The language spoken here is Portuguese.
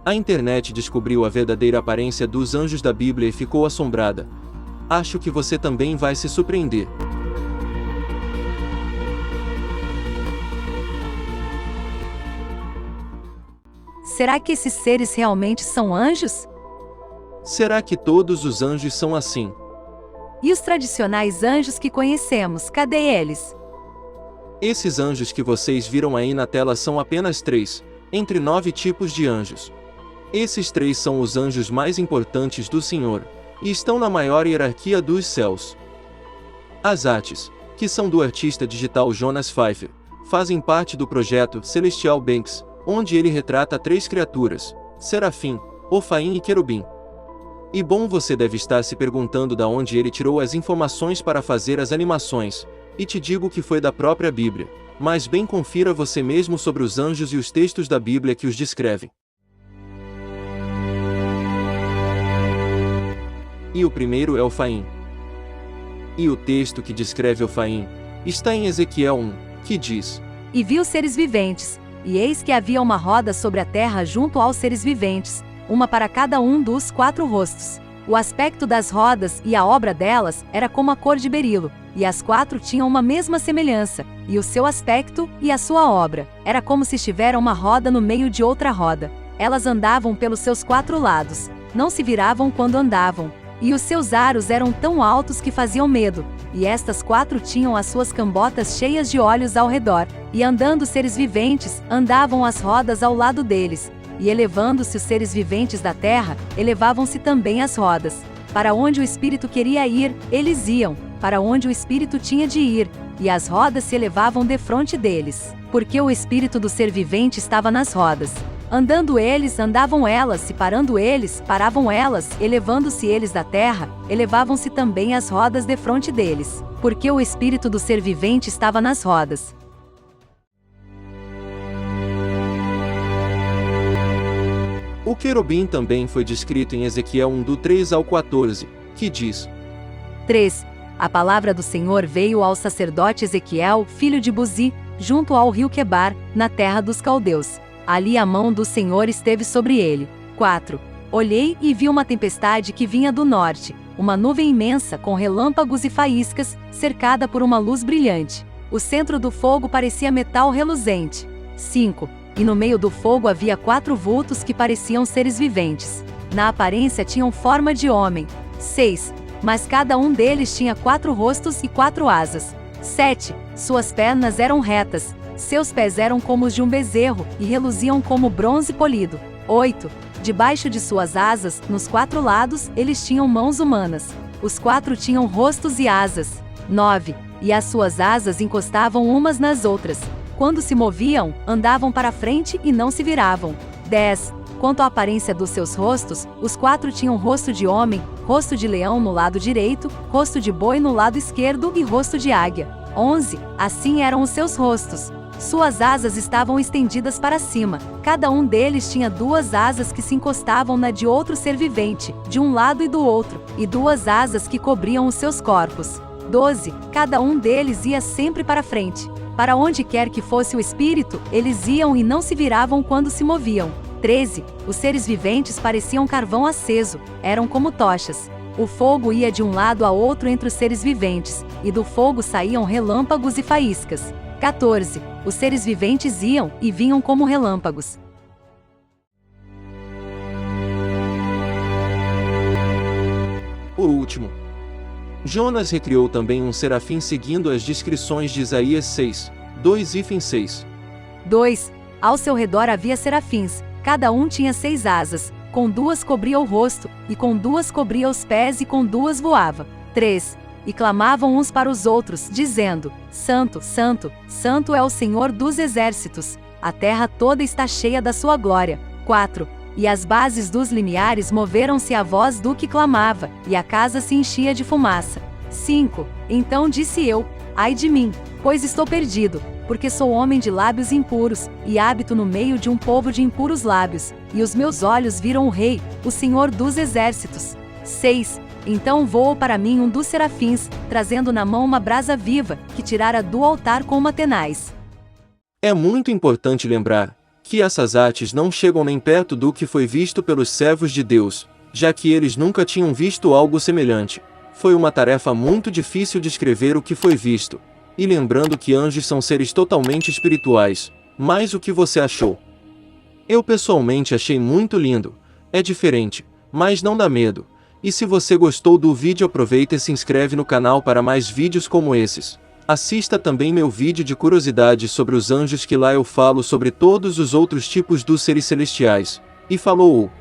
A internet descobriu a verdadeira aparência dos anjos da Bíblia e ficou assombrada. Acho que você também vai se surpreender. Será que esses seres realmente são anjos? Será que todos os anjos são assim? E os tradicionais anjos que conhecemos, cadê eles? Esses anjos que vocês viram aí na tela são apenas 3, entre 9 tipos de anjos. Esses 3 são os anjos mais importantes do Senhor, e estão na maior hierarquia dos céus. As artes, que são do artista digital Jonas Pfeiffer, fazem parte do projeto Celestial Banks, onde ele retrata 3 criaturas, Serafim, Ofaim e Querubim. E bom, você deve estar se perguntando da onde ele tirou as informações para fazer as animações, e te digo que foi da própria Bíblia, mas bem, confira você mesmo sobre os anjos e os textos da Bíblia que os descrevem. E o primeiro é Ofaim. E o texto que descreve Ofaim está em Ezequiel 1, que diz: E vi os seres viventes, e eis que havia uma roda sobre a terra junto aos seres viventes, uma para cada um dos 4 rostos. O aspecto das rodas e a obra delas era como a cor de berilo, e as 4 tinham uma mesma semelhança, e o seu aspecto e a sua obra era como se estivera uma roda no meio de outra roda. Elas andavam pelos seus 4 lados, não se viravam quando andavam. E os seus aros eram tão altos que faziam medo, e estas 4 tinham as suas cambotas cheias de olhos ao redor, e andando os seres viventes, andavam as rodas ao lado deles, e elevando-se os seres viventes da terra, elevavam-se também as rodas. Para onde o Espírito queria ir, eles iam, para onde o Espírito tinha de ir, e as rodas se elevavam defronte deles, porque o Espírito do ser vivente estava nas rodas. Andando eles, andavam elas, e parando eles, paravam elas, elevando-se eles da terra, elevavam-se também as rodas defronte deles, porque o Espírito do ser vivente estava nas rodas. O querubim também foi descrito em Ezequiel 1 do 3 ao 14, que diz: 3. A palavra do Senhor veio ao sacerdote Ezequiel, filho de Buzi, junto ao rio Quebar, na terra dos caldeus. Ali a mão do Senhor esteve sobre ele. 4. Olhei e vi uma tempestade que vinha do norte, uma nuvem imensa com relâmpagos e faíscas, cercada por uma luz brilhante. O centro do fogo parecia metal reluzente. 5. E no meio do fogo havia 4 vultos que pareciam seres viventes. Na aparência tinham forma de homem. 6. Mas cada um deles tinha 4 rostos e 4 asas. 7. Suas pernas eram retas. Seus pés eram como os de um bezerro, e reluziam como bronze polido. 8. Debaixo de suas asas, nos 4 lados, eles tinham mãos humanas. Os 4 tinham rostos e asas. 9. E as suas asas encostavam umas nas outras. Quando se moviam, andavam para frente e não se viravam. 10. Quanto à aparência dos seus rostos, os 4 tinham rosto de homem, rosto de leão no lado direito, rosto de boi no lado esquerdo e rosto de águia. 11. Assim eram os seus rostos. Suas asas estavam estendidas para cima. Cada um deles tinha 2 asas que se encostavam na de outro ser vivente, de um lado e do outro, e 2 asas que cobriam os seus corpos. 12. Cada um deles ia sempre para frente. Para onde quer que fosse o espírito, eles iam e não se viravam quando se moviam. 13. Os seres viventes pareciam carvão aceso, eram como tochas. O fogo ia de um lado a outro entre os seres viventes, e do fogo saíam relâmpagos e faíscas. 14. Os seres viventes iam e vinham como relâmpagos. O último. Jonas recriou também um serafim seguindo as descrições de Isaías 6, 2-6. 2. Ao seu redor havia serafins, cada um tinha 6 asas, com 2 cobria o rosto, e com 2 cobria os pés e com 2 voava. 3. E clamavam uns para os outros, dizendo: Santo, Santo, Santo é o Senhor dos exércitos, a terra toda está cheia da sua glória. 4. E as bases dos limiares moveram-se à voz do que clamava, e a casa se enchia de fumaça. 5. Então disse eu: Ai de mim, pois estou perdido, porque sou homem de lábios impuros, e habito no meio de um povo de impuros lábios, e os meus olhos viram o Rei, o Senhor dos exércitos. 6. Então voou para mim um dos serafins, trazendo na mão uma brasa viva, que tirara do altar com uma tenaz. É muito importante lembrar que essas artes não chegam nem perto do que foi visto pelos servos de Deus, já que eles nunca tinham visto algo semelhante. Foi uma tarefa muito difícil descrever o que foi visto. E lembrando que anjos são seres totalmente espirituais. Mas o que você achou? Eu pessoalmente achei muito lindo. É diferente, mas não dá medo. E se você gostou do vídeo, aproveita e se inscreve no canal para mais vídeos como esses. Assista também meu vídeo de curiosidades sobre os anjos, que lá eu falo sobre todos os outros tipos dos seres celestiais. E falou!